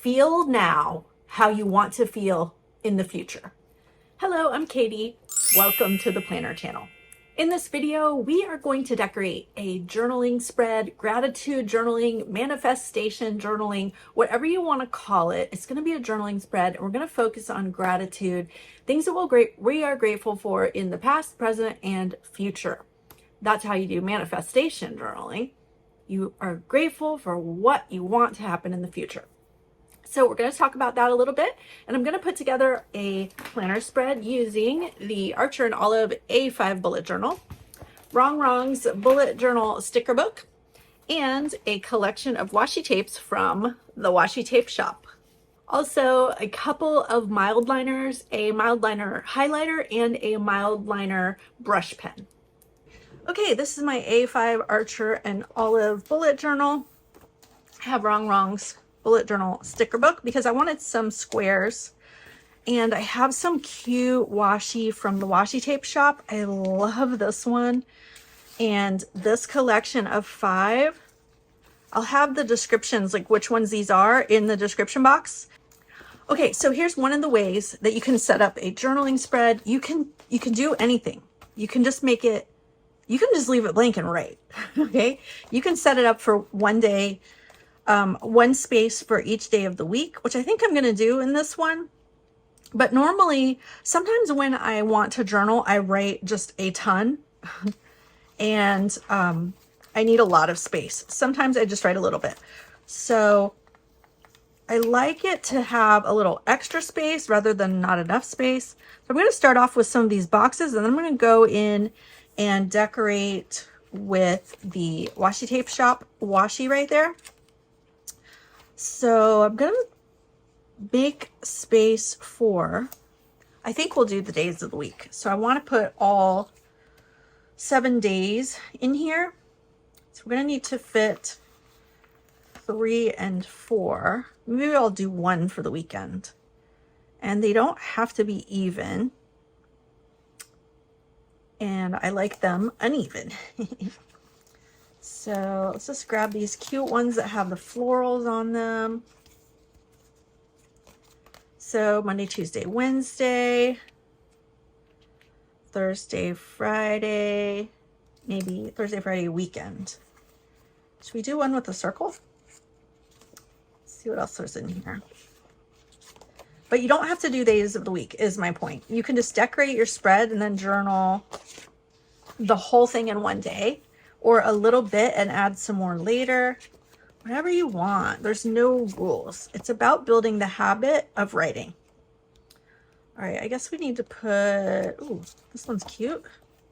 Feel now how you want to feel in the future. Hello, I'm Katie. Welcome to the Planner channel. In this video, we are going to decorate a journaling spread, gratitude journaling, manifestation journaling, whatever you want to call it. It's going to be a journaling spread, and we're going to focus on gratitude, things that we are grateful for in the past, present, and future. That's how you do manifestation journaling. You are grateful for what you want to happen in the future. So we're going to talk about that a little bit, and I'm going to put together a planner spread using the Archer and Olive A5 bullet journal, Rongrong's bullet journal sticker book, and a collection of washi tapes from the Washi Tape Shop. Also, a couple of Mildliners, a Mildliner highlighter, and a Mildliner brush pen. Okay, this is my A5 Archer and Olive bullet journal. I have Rongrong's bullet journal sticker book because I wanted some squares, and I have some cute washi from the Washi Tape Shop. I love this one, and this collection of 5, I'll have the descriptions, like which ones these are, in the description box. Okay, so here's one of the ways that you can set up a journaling spread. You can do anything. You can just make it, you can just leave it blank and write. Okay, you can set it up for one day, one space for each day of the week, which I think I'm going to do in this one. But normally, sometimes when I want to journal, I write just a ton and I need a lot of space. Sometimes I just write a little bit. So I like it to have a little extra space rather than not enough space. So I'm going to start off with some of these boxes, and then I'm going to go in and decorate with the Washi Tape Shop washi right there. So I'm going to make space for, I think we'll do the days of the week. So I want to put all 7 days in here. So we're going to need to fit 3 and 4. Maybe I'll do 1 for the weekend. And they don't have to be even. And I like them uneven. So let's just grab these cute ones that have the florals on them. So Monday, Tuesday, Wednesday, Thursday, Friday, maybe Thursday, Friday, weekend. Should we do one with a circle? Let's see what else there's in here. But you don't have to do days of the week, is my point. You can just decorate your spread and then journal the whole thing in one day, or a little bit and add some more later. Whatever you want. There's no rules. It's about building the habit of writing. All right, I guess we need to put, ooh, this one's cute.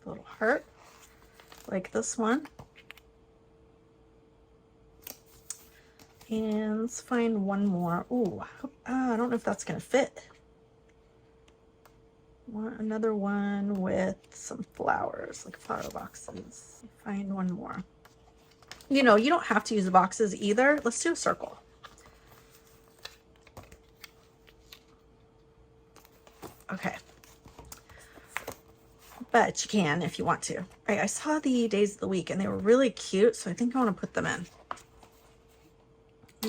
A little heart, like this one. And let's find one more. Ooh, I don't know if that's gonna fit. Want another one with some flowers, like flower boxes. Find one more. You know, you don't have to use the boxes either. Let's do a circle. Okay. But you can if you want to. All right, I saw the days of the week and they were really cute, so I think I want to put them in.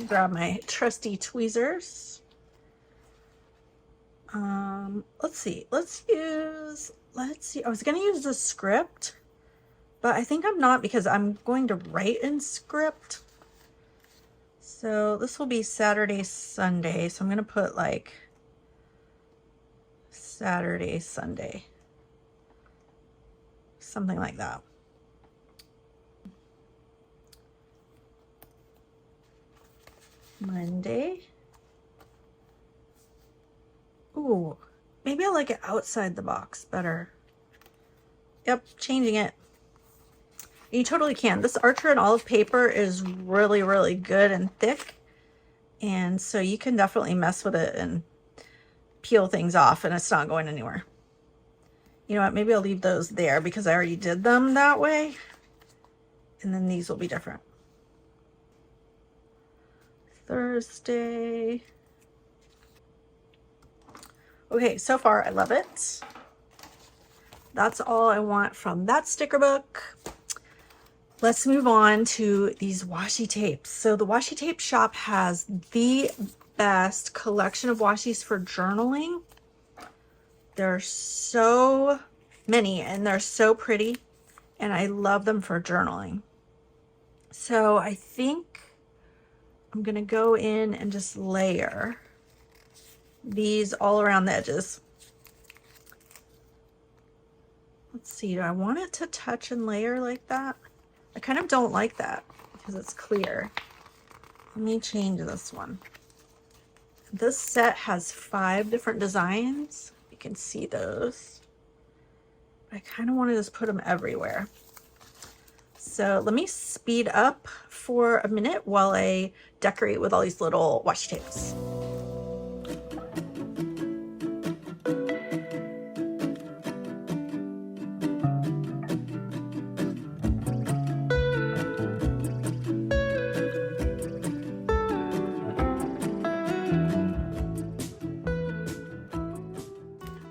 Grab my trusty tweezers. Let's see. I was going to use the script, but I think I'm not because I'm going to write in script. So this will be Saturday, Sunday. So I'm going to put like Saturday, Sunday. Something like that. Monday. Ooh, maybe I like it outside the box better. Yep, changing it. You totally can. This Archer and Olive paper is really, really good and thick. And so you can definitely mess with it and peel things off and it's not going anywhere. You know what? Maybe I'll leave those there because I already did them that way. And then these will be different. Thursday. Okay, so far I love it. That's all I want from that sticker book. Let's move on to these washi tapes. So the Washi Tape Shop has the best collection of washi's for journaling. There's so many and they're so pretty, and I love them for journaling. So I think I'm gonna go in and just layer these all around the edges. Let's see, do I want it to touch and layer like that? I kind of don't like that because it's clear. Let me change this one. This set has 5 different designs. You can see those. I kind of want to just put them everywhere. So let me speed up for a minute while I decorate with all these little washi tapes.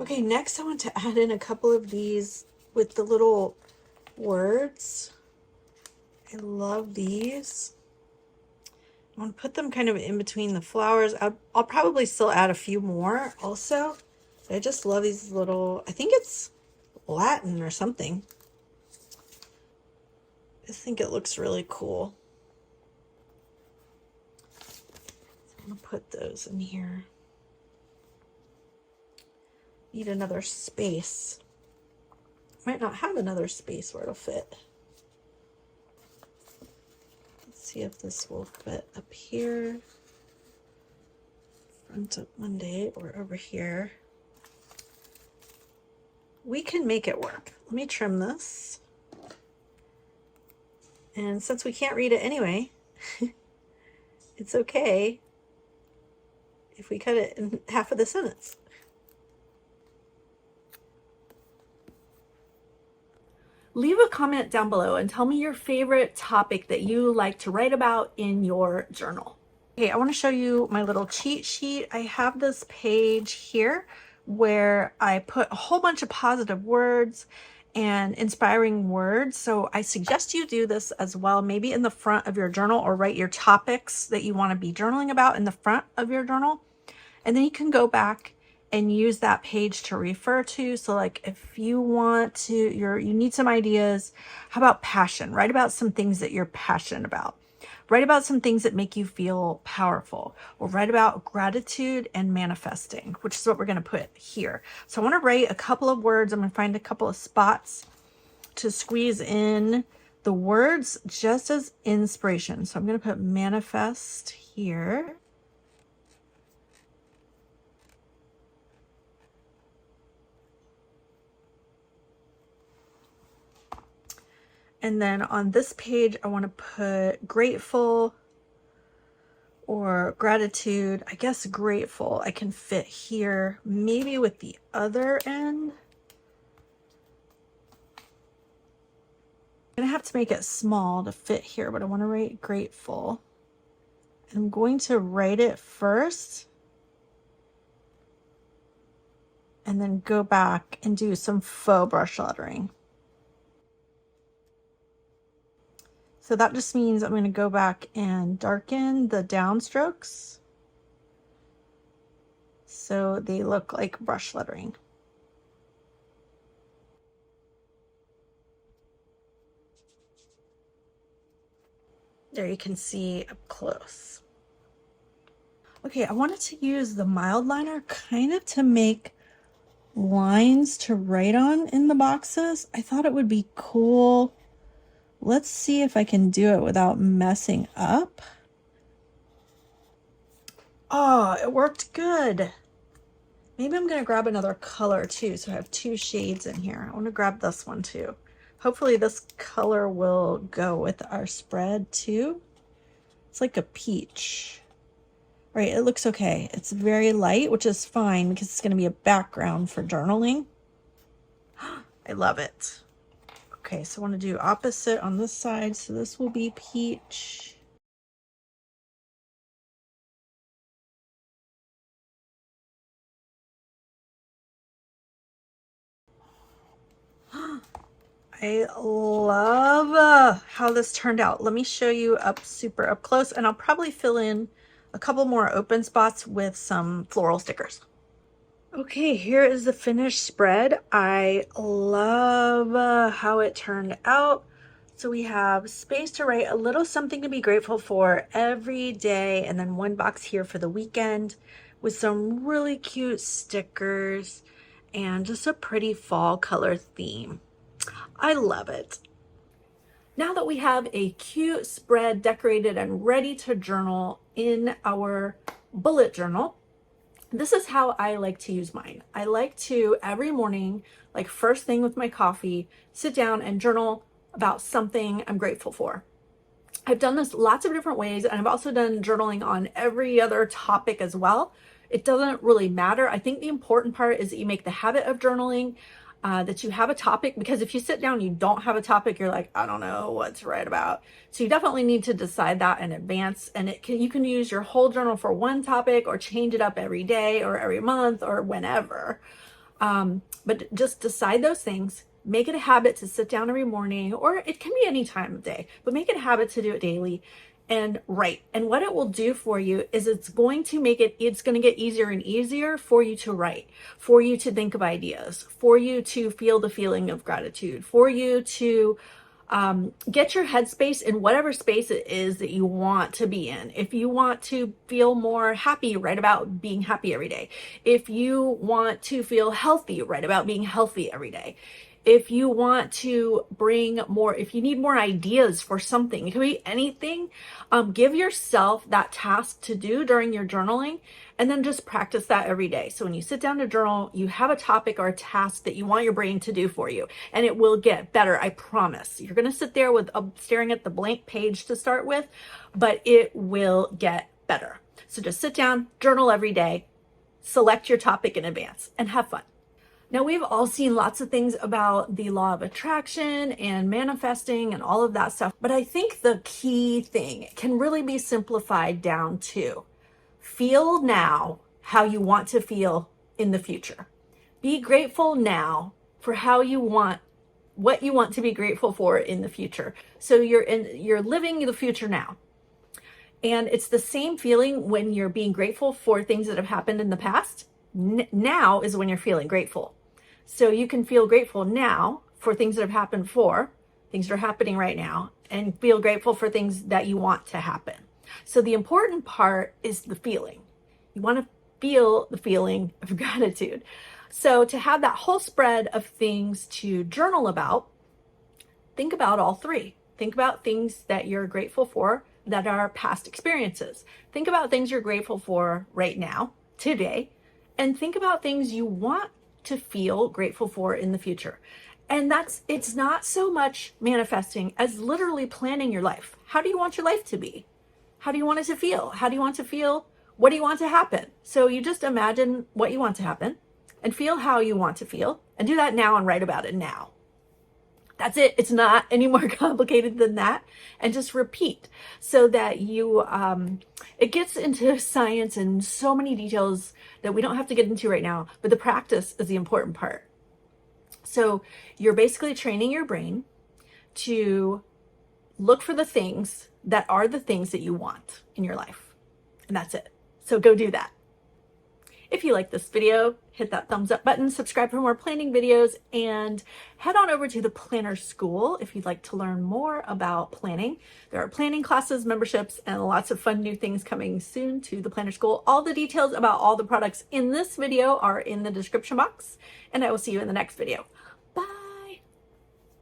Okay, next I want to add in a couple of these with the little words. I love these. I want to put them kind of in between the flowers. I'll probably still add a few more also. I just love these little, I think it's Latin or something. I just think it looks really cool. So I'm going to put those in here. Need another space. Might not have another space where it'll fit. Let's see if this will fit up here, front of Monday, or over here. We can make it work. Let me trim this. And since we can't read it anyway, it's okay if we cut it in half of the sentence. Leave a comment down below and tell me your favorite topic that you like to write about in your journal. Okay, I want to show you my little cheat sheet. I have this page here where I put a whole bunch of positive words and inspiring words. So I suggest you do this as well, maybe in the front of your journal, or write your topics that you want to be journaling about in the front of your journal. And then you can go back and use that page to refer to. So like if you want to, you need some ideas. How about passion? Write about some things that you're passionate about. Write about some things that make you feel powerful, or write about gratitude and manifesting, which is what we're going to put here. So I want to write a couple of words. I'm going to find a couple of spots to squeeze in the words just as inspiration. So I'm going to put manifest here. And then on this page, I want to put grateful or gratitude. I guess grateful I can fit here, maybe with the other end. I'm going to have to make it small to fit here, but I want to write grateful. I'm going to write it first and then go back and do some faux brush lettering. So that just means I'm going to go back and darken the downstrokes so they look like brush lettering. There you can see up close. Okay, I wanted to use the Mildliner kind of to make lines to write on in the boxes. I thought it would be cool. Let's see if I can do it without messing up. Oh, it worked good. Maybe I'm going to grab another color too, so I have 2 shades in here. I want to grab this one too. Hopefully this color will go with our spread too. It's like a peach. Right, it looks okay. It's very light, which is fine because it's going to be a background for journaling. I love it. Okay, so I want to do opposite on this side. So this will be peach. I love how this turned out. Let me show you super up close, and I'll probably fill in a couple more open spots with some floral stickers. Okay, here is the finished spread. I love how it turned out. So we have space to write a little something to be grateful for every day, and then one box here for the weekend with some really cute stickers and just a pretty fall color theme. I love it. Now that we have a cute spread decorated and ready to journal in our bullet journal, this is how I like to use mine. I like to every morning, like first thing with my coffee, sit down and journal about something I'm grateful for. I've done this lots of different ways, and I've also done journaling on every other topic as well. It doesn't really matter. I think the important part is that you make the habit of journaling, that you have a topic, because if you sit down and you don't have a topic, you're like, I don't know what to write about. So you definitely need to decide that in advance, and you can use your whole journal for one topic or change it up every day or every month or whenever. But just decide those things. Make it a habit to sit down every morning, or it can be any time of day, but make it a habit to do it daily and write. And what it will do for you is it's going to get easier and easier for you to write, for you to think of ideas, for you to feel the feeling of gratitude, for you to get your headspace in whatever space it is that you want to be in. If you want to feel more happy, write about being happy every day. If you want to feel healthy, write about being healthy every day. If you want to if you need more ideas for something, it could be anything, give yourself that task to do during your journaling, and then just practice that every day. So when you sit down to journal, you have a topic or a task that you want your brain to do for you, and it will get better, I promise. You're going to sit there with staring at the blank page to start with, but it will get better. So just sit down, journal every day, select your topic in advance, and have fun. Now, we've all seen lots of things about the law of attraction and manifesting and all of that stuff, but I think the key thing can really be simplified down to feel now how you want to feel in the future. Be grateful now for what you want to be grateful for in the future. So you're living the future now. And it's the same feeling when you're being grateful for things that have happened in the past. Now is when you're feeling grateful. So you can feel grateful now for things that have happened things that are happening right now, and feel grateful for things that you want to happen. So the important part is the feeling. You want to feel the feeling of gratitude. So to have that whole spread of things to journal about, think about all three. Think about things that you're grateful for that are past experiences. Think about things you're grateful for right now, today, and think about things you want to feel grateful for in the future. And it's not so much manifesting as literally planning your life. How do you want your life to be? How do you want it to feel? How do you want to feel? What do you want to happen? So you just imagine what you want to happen and feel how you want to feel, and do that now and write about it now. That's it. It's not any more complicated than that. And just repeat so that it gets into science and so many details that we don't have to get into right now, but the practice is the important part. So you're basically training your brain to look for the things that are the things that you want in your life. And that's it. So go do that. If you like this video, hit that thumbs up button, subscribe for more planning videos, and head on over to the Planner School if you'd like to learn more about planning. There are planning classes, memberships, and lots of fun new things coming soon to the Planner School. All the details about all the products in this video are in the description box, and I will see you in the next video.